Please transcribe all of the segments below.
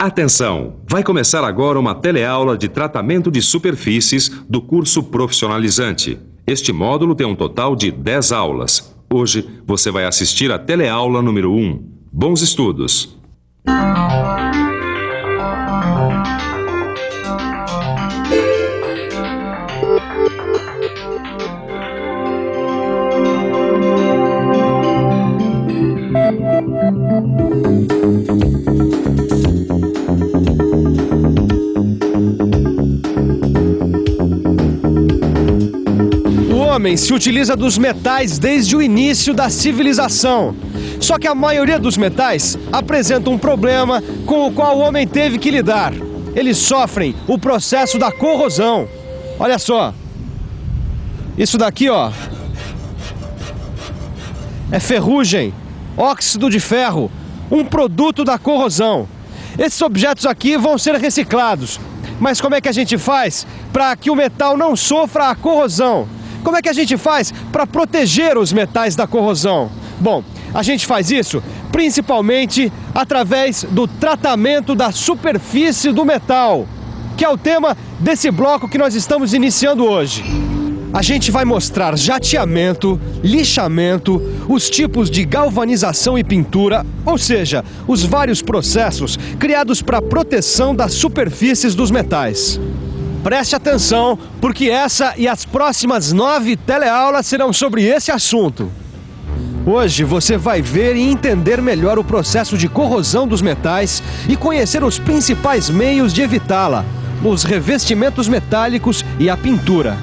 Atenção! Vai começar agora uma teleaula de tratamento de superfícies do curso profissionalizante. Este módulo tem um total de 10 aulas. Hoje você vai assistir a teleaula número 1. Bons estudos! O homem se utiliza dos metais desde o início da civilização. Só que a maioria dos metais apresenta um problema com o qual o homem teve que lidar. Eles sofrem o processo da corrosão. Olha só. Isso daqui, ó, é ferrugem, óxido de ferro, um produto da corrosão. Esses objetos aqui vão ser reciclados. Mas como é que a gente faz para que o metal não sofra a corrosão? Como é que a gente faz para proteger os metais da corrosão? Bom, a gente faz isso principalmente através do tratamento da superfície do metal, que é o tema desse bloco que nós estamos iniciando hoje. A gente vai mostrar jateamento, lixamento, os tipos de galvanização e pintura, ou seja, os vários processos criados para a proteção das superfícies dos metais. Preste atenção, porque essa e as próximas 9 teleaulas serão sobre esse assunto. Hoje você vai ver e entender melhor o processo de corrosão dos metais e conhecer os principais meios de evitá-la, os revestimentos metálicos e a pintura.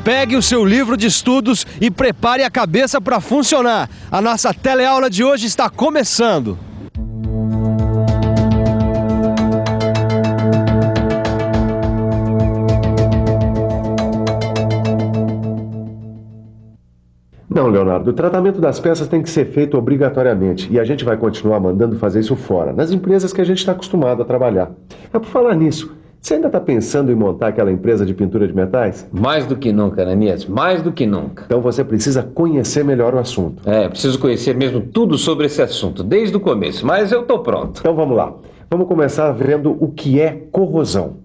Pegue o seu livro de estudos e prepare a cabeça para funcionar. A nossa teleaula de hoje está começando. Não, Leonardo, o tratamento das peças tem que ser feito obrigatoriamente e a gente vai continuar mandando fazer isso fora, nas empresas que a gente está acostumado a trabalhar. Por falar nisso, você ainda está pensando em montar aquela empresa de pintura de metais? Mais do que nunca, Ananias, mais do que nunca. Então você precisa conhecer melhor o assunto. Preciso conhecer mesmo tudo sobre esse assunto, desde o começo, mas eu estou pronto. Então vamos lá. Vamos começar vendo o que é corrosão.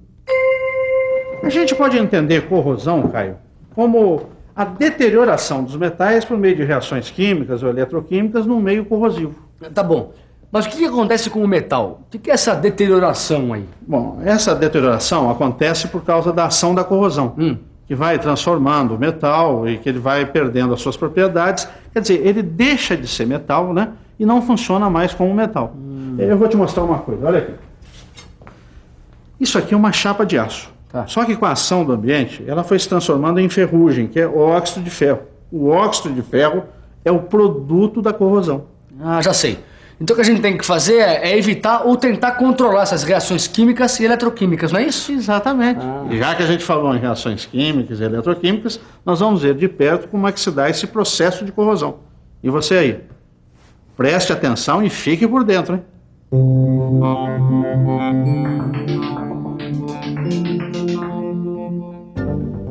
A gente pode entender corrosão, Caio, como a deterioração dos metais por meio de reações químicas ou eletroquímicas num meio corrosivo. Tá bom. Mas o que acontece com o metal? O que é essa deterioração aí? Bom, essa deterioração acontece por causa da ação da corrosão, que vai transformando o metal e que ele vai perdendo as suas propriedades. Quer dizer, ele deixa de ser metal, né? E não funciona mais como metal. Eu vou te mostrar uma coisa, olha aqui. Isso aqui é uma chapa de aço. Tá. Só que com a ação do ambiente, ela foi se transformando em ferrugem, que é óxido de ferro. O óxido de ferro é o produto da corrosão. Ah, já sei. Então o que a gente tem que fazer é evitar ou tentar controlar essas reações químicas e eletroquímicas, não é isso? Exatamente. E já que a gente falou em reações químicas e eletroquímicas, nós vamos ver de perto como é que se dá esse processo de corrosão. E você aí, preste atenção e fique por dentro, hein?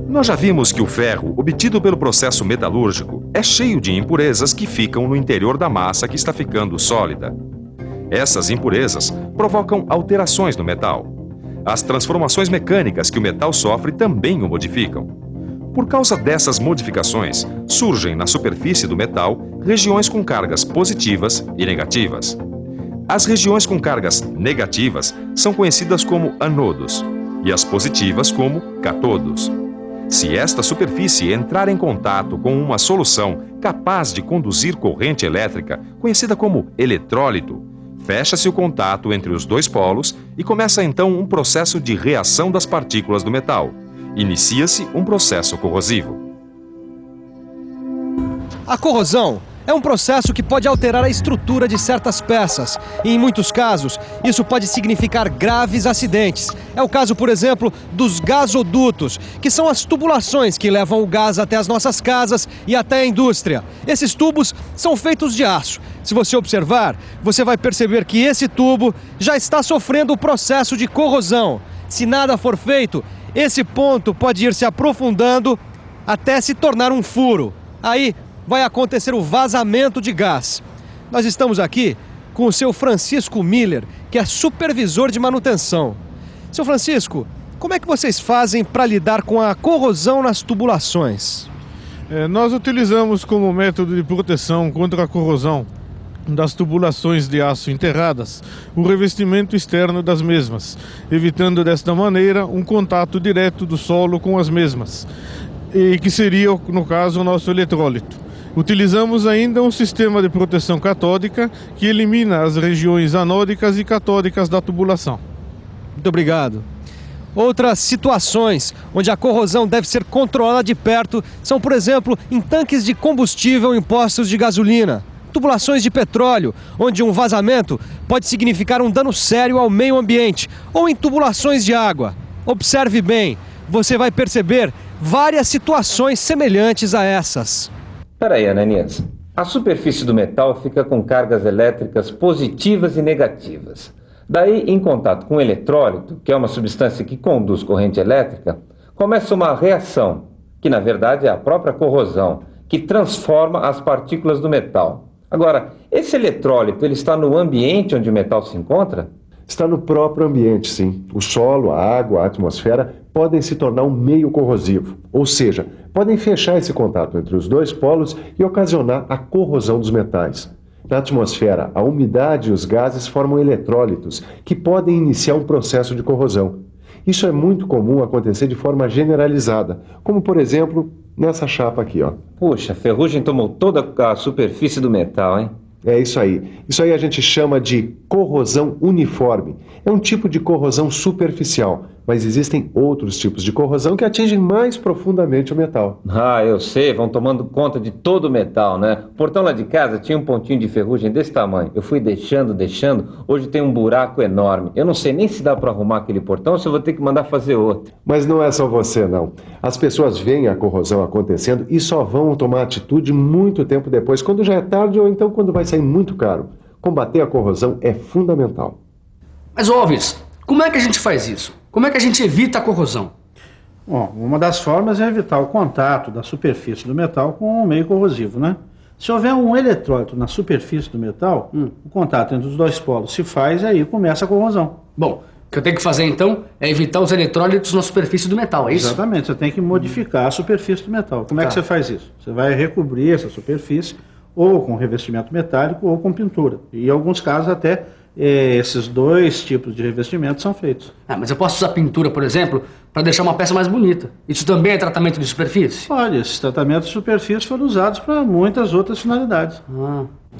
Nós já vimos que o ferro, obtido pelo processo metalúrgico, é cheio de impurezas que ficam no interior da massa que está ficando sólida. Essas impurezas provocam alterações no metal. As transformações mecânicas que o metal sofre também o modificam. Por causa dessas modificações, surgem na superfície do metal regiões com cargas positivas e negativas. As regiões com cargas negativas são conhecidas como anodos e as positivas como cátodos. Se esta superfície entrar em contato com uma solução capaz de conduzir corrente elétrica, conhecida como eletrólito, fecha-se o contato entre os dois polos e começa então um processo de reação das partículas do metal. Inicia-se um processo corrosivo. A corrosão é um processo que pode alterar a estrutura de certas peças e, em muitos casos, isso pode significar graves acidentes. É o caso, por exemplo, dos gasodutos, que são as tubulações que levam o gás até as nossas casas e até a indústria. Esses tubos são feitos de aço. Se você observar, você vai perceber que esse tubo já está sofrendo o processo de corrosão. Se nada for feito, esse ponto pode ir se aprofundando até se tornar um furo. Aí vai acontecer o vazamento de gás. Nós estamos aqui com o seu Francisco Miller, que é supervisor de manutenção. Seu Francisco, como é que vocês fazem para lidar com a corrosão nas tubulações? Nós utilizamos como método de proteção contra a corrosão das tubulações de aço enterradas o revestimento externo das mesmas, evitando desta maneira um contato direto do solo com as mesmas, e que seria, no caso, o nosso eletrólito. Utilizamos ainda um sistema de proteção catódica que elimina as regiões anódicas e catódicas da tubulação. Muito obrigado. Outras situações onde a corrosão deve ser controlada de perto são, por exemplo, em tanques de combustível em postos de gasolina, tubulações de petróleo, onde um vazamento pode significar um dano sério ao meio ambiente, ou em tubulações de água. Observe bem, você vai perceber várias situações semelhantes a essas. Peraí, Ananias. A superfície do metal fica com cargas elétricas positivas e negativas. Daí, em contato com o eletrólito, que é uma substância que conduz corrente elétrica, começa uma reação, que na verdade é a própria corrosão, que transforma as partículas do metal. Agora, esse eletrólito, ele está no ambiente onde o metal se encontra? Está no próprio ambiente, sim. O solo, a água, a atmosfera podem se tornar um meio corrosivo, ou seja, podem fechar esse contato entre os dois polos e ocasionar a corrosão dos metais. Na atmosfera, a umidade e os gases formam eletrólitos, que podem iniciar um processo de corrosão. Isso é muito comum acontecer de forma generalizada, como por exemplo, nessa chapa aqui, ó. Puxa, a ferrugem tomou toda a superfície do metal, hein? É isso aí. Isso aí a gente chama de corrosão uniforme. É um tipo de corrosão superficial, mas existem outros tipos de corrosão que atingem mais profundamente o metal. Ah, eu sei, vão tomando conta de todo o metal, né? O portão lá de casa tinha um pontinho de ferrugem desse tamanho. Eu fui deixando, hoje tem um buraco enorme. Eu não sei nem se dá para arrumar aquele portão ou se eu vou ter que mandar fazer outro. Mas não é só você, não. As pessoas veem a corrosão acontecendo e só vão tomar atitude muito tempo depois, quando já é tarde ou então quando vai sair muito caro. Combater a corrosão é fundamental. Mas, Alves, como é que a gente faz isso? Como é que a gente evita a corrosão? Bom, uma das formas é evitar o contato da superfície do metal com o meio corrosivo, né? Se houver um eletrólito na superfície do metal, o contato entre os dois polos se faz e aí começa a corrosão. Bom, o que eu tenho que fazer então é evitar os eletrólitos na superfície do metal, é isso? Exatamente, você tem que modificar a superfície do metal. Como é que você faz isso? Você vai recobrir essa superfície ou com revestimento metálico ou com pintura. E em alguns casos até esses dois tipos de revestimento são feitos. Ah, mas eu posso usar pintura, por exemplo, para deixar uma peça mais bonita. Isso também é tratamento de superfície? Olha, esses tratamentos de superfície foram usados para muitas outras finalidades.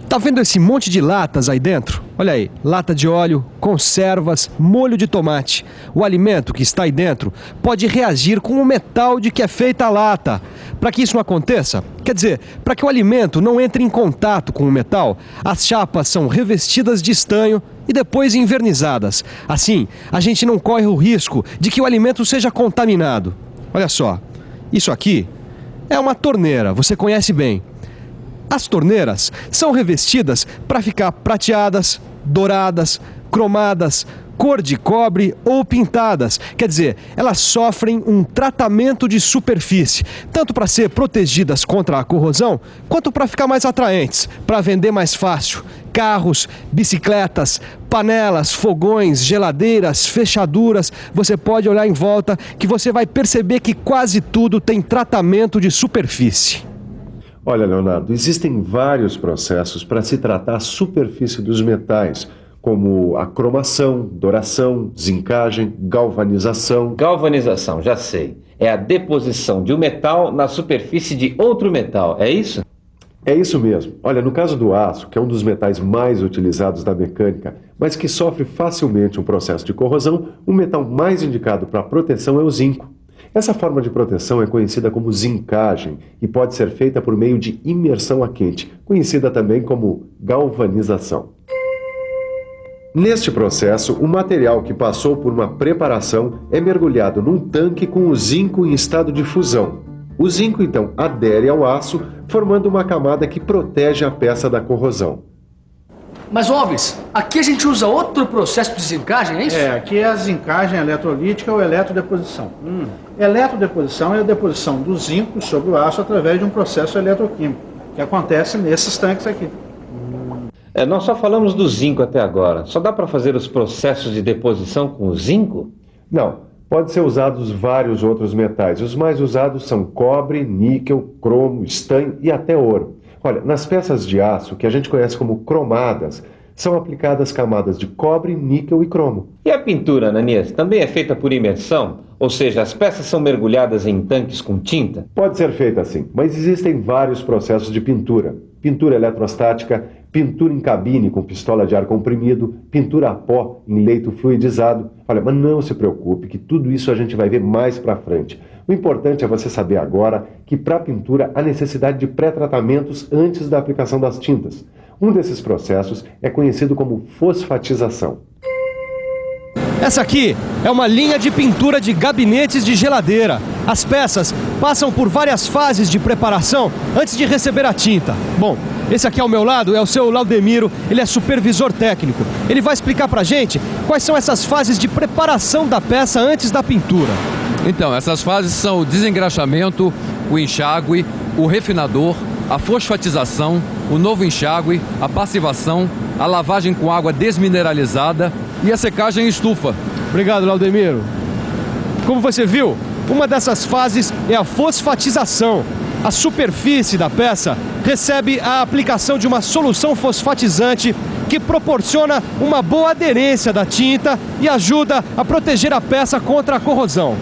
Tá vendo esse monte de latas aí dentro? Olha aí, lata de óleo, conservas, molho de tomate. O alimento que está aí dentro pode reagir com o metal de que é feita a lata. Para que isso não aconteça, quer dizer, para que o alimento não entre em contato com o metal, as chapas são revestidas de estanho e depois envernizadas. Assim, a gente não corre o risco de que o alimento seja contaminado. Olha só, isso aqui é uma torneira, você conhece bem. As torneiras são revestidas para ficar prateadas, douradas, cromadas, cor de cobre ou pintadas. Quer dizer, elas sofrem um tratamento de superfície, tanto para ser protegidas contra a corrosão, quanto para ficar mais atraentes, para vender mais fácil. Carros, bicicletas, panelas, fogões, geladeiras, fechaduras. Você pode olhar em volta que você vai perceber que quase tudo tem tratamento de superfície. Olha, Leonardo, existem vários processos para se tratar a superfície dos metais, como a cromação, douração, zincagem, galvanização. Galvanização, já sei. É a deposição de um metal na superfície de outro metal, é isso? É isso mesmo. Olha, no caso do aço, que é um dos metais mais utilizados na mecânica, mas que sofre facilmente um processo de corrosão, o metal mais indicado para proteção é o zinco. Essa forma de proteção é conhecida como zincagem e pode ser feita por meio de imersão a quente, conhecida também como galvanização. Neste processo, o material que passou por uma preparação é mergulhado num tanque com o zinco em estado de fusão. O zinco, então, adere ao aço, formando uma camada que protege a peça da corrosão. Mas, Alves, aqui a gente usa outro processo de zincagem, é isso? Aqui é a zincagem eletrolítica ou eletrodeposição. Eletrodeposição é a deposição do zinco sobre o aço através de um processo eletroquímico, que acontece nesses tanques aqui. Nós só falamos do zinco até agora. Só dá para fazer os processos de deposição com o zinco? Não, pode ser usados vários outros metais. Os mais usados são cobre, níquel, cromo, estanho e até ouro. Olha, nas peças de aço, que a gente conhece como cromadas, são aplicadas camadas de cobre, níquel e cromo. E a pintura, Ananias, também é feita por imersão? Ou seja, as peças são mergulhadas em tanques com tinta? Pode ser feita assim, mas existem vários processos de pintura. Pintura eletrostática, pintura em cabine com pistola de ar comprimido, pintura a pó em leito fluidizado. Olha, mas não se preocupe que tudo isso a gente vai ver mais pra frente. O importante é você saber agora que para pintura há necessidade de pré-tratamentos antes da aplicação das tintas. Um desses processos é conhecido como fosfatização. Essa aqui é uma linha de pintura de gabinetes de geladeira. As peças passam por várias fases de preparação antes de receber a tinta. Bom, esse aqui ao meu lado é o seu Laudemiro, ele é supervisor técnico. Ele vai explicar pra gente quais são essas fases de preparação da peça antes da pintura. Então, essas fases são o desengraxamento, o enxágue, o refinador, a fosfatização, o novo enxágue, a passivação, a lavagem com água desmineralizada e a secagem em estufa. Obrigado, Laudemiro. Como você viu, uma dessas fases é a fosfatização. A superfície da peça recebe a aplicação de uma solução fosfatizante que proporciona uma boa aderência da tinta e ajuda a proteger a peça contra a corrosão.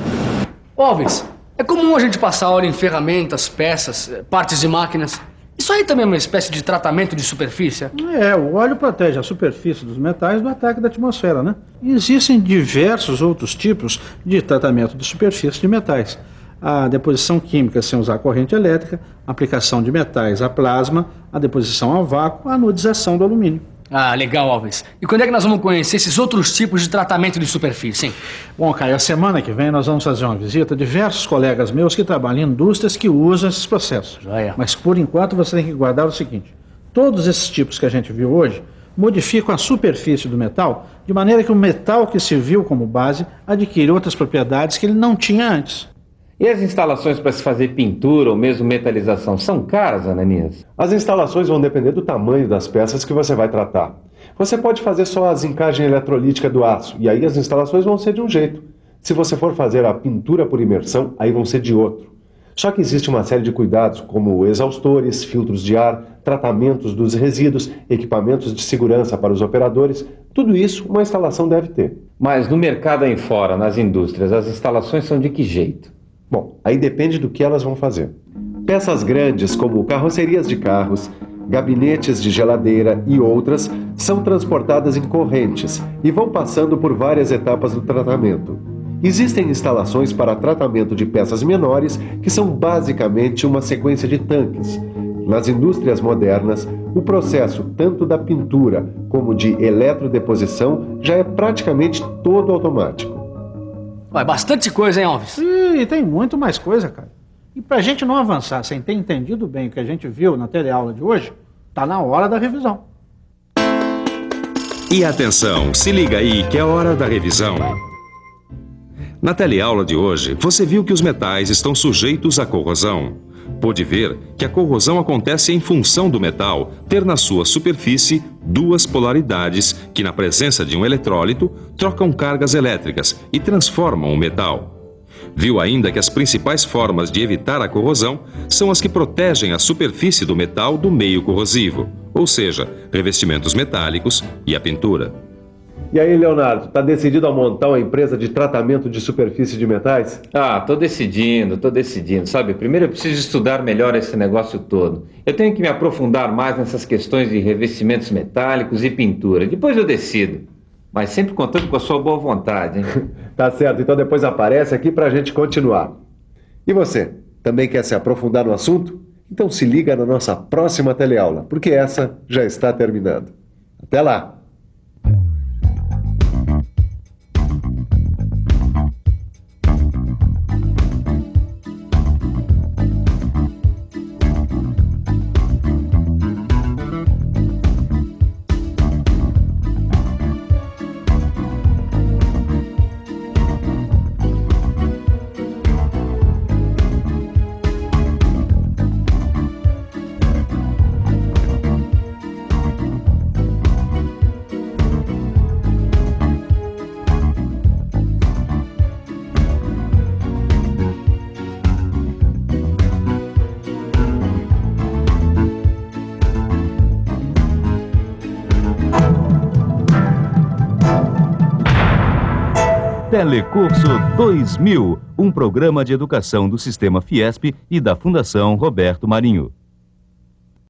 Alves, é comum a gente passar óleo em ferramentas, peças, partes de máquinas. Isso aí também é uma espécie de tratamento de superfície? O óleo protege a superfície dos metais do ataque da atmosfera, né? E existem diversos outros tipos de tratamento de superfície de metais. A deposição química sem usar corrente elétrica, a aplicação de metais a plasma, a deposição a vácuo, a anodização do alumínio. Ah, legal, Alves. E quando é que nós vamos conhecer esses outros tipos de tratamento de superfície, hein? Bom, Caio, a semana que vem nós vamos fazer uma visita a diversos colegas meus que trabalham em indústrias que usam esses processos. Joia. Mas, por enquanto, você tem que guardar o seguinte. Todos esses tipos que a gente viu hoje modificam a superfície do metal de maneira que o metal que se viu como base adquire outras propriedades que ele não tinha antes. E as instalações para se fazer pintura ou mesmo metalização são caras, Ananias? As instalações vão depender do tamanho das peças que você vai tratar. Você pode fazer só a zincagem eletrolítica do aço, e aí as instalações vão ser de um jeito. Se você for fazer a pintura por imersão, aí vão ser de outro. Só que existe uma série de cuidados, como exaustores, filtros de ar, tratamentos dos resíduos, equipamentos de segurança para os operadores. Tudo isso uma instalação deve ter. Mas no mercado aí fora, nas indústrias, as instalações são de que jeito? Bom, aí depende do que elas vão fazer. Peças grandes como carrocerias de carros, gabinetes de geladeira e outras são transportadas em correntes e vão passando por várias etapas do tratamento. Existem instalações para tratamento de peças menores que são basicamente uma sequência de tanques. Nas indústrias modernas, o processo tanto da pintura como de eletrodeposição já é praticamente todo automático. Vai, bastante coisa, hein, Alves? E tem muito mais coisa, cara. E pra gente não avançar sem ter entendido bem o que a gente viu na teleaula de hoje, tá na hora da revisão. E atenção, se liga aí que é hora da revisão. Na teleaula de hoje, você viu que os metais estão sujeitos à corrosão. Pôde ver que a corrosão acontece em função do metal ter na sua superfície duas polaridades que, na presença de um eletrólito, trocam cargas elétricas e transformam o metal. Viu ainda que as principais formas de evitar a corrosão são as que protegem a superfície do metal do meio corrosivo, ou seja, revestimentos metálicos e a pintura. E aí, Leonardo, tá decidido a montar uma empresa de tratamento de superfície de metais? Tô decidindo, sabe? Primeiro eu preciso estudar melhor esse negócio todo. Eu tenho que me aprofundar mais nessas questões de revestimentos metálicos e pintura. Depois eu decido. Mas sempre contando com a sua boa vontade, hein? Tá certo, então depois aparece aqui pra gente continuar. E você, também quer se aprofundar no assunto? Então se liga na nossa próxima teleaula, porque essa já está terminando. Até lá! Telecurso 2000, um programa de educação do Sistema Fiesp e da Fundação Roberto Marinho.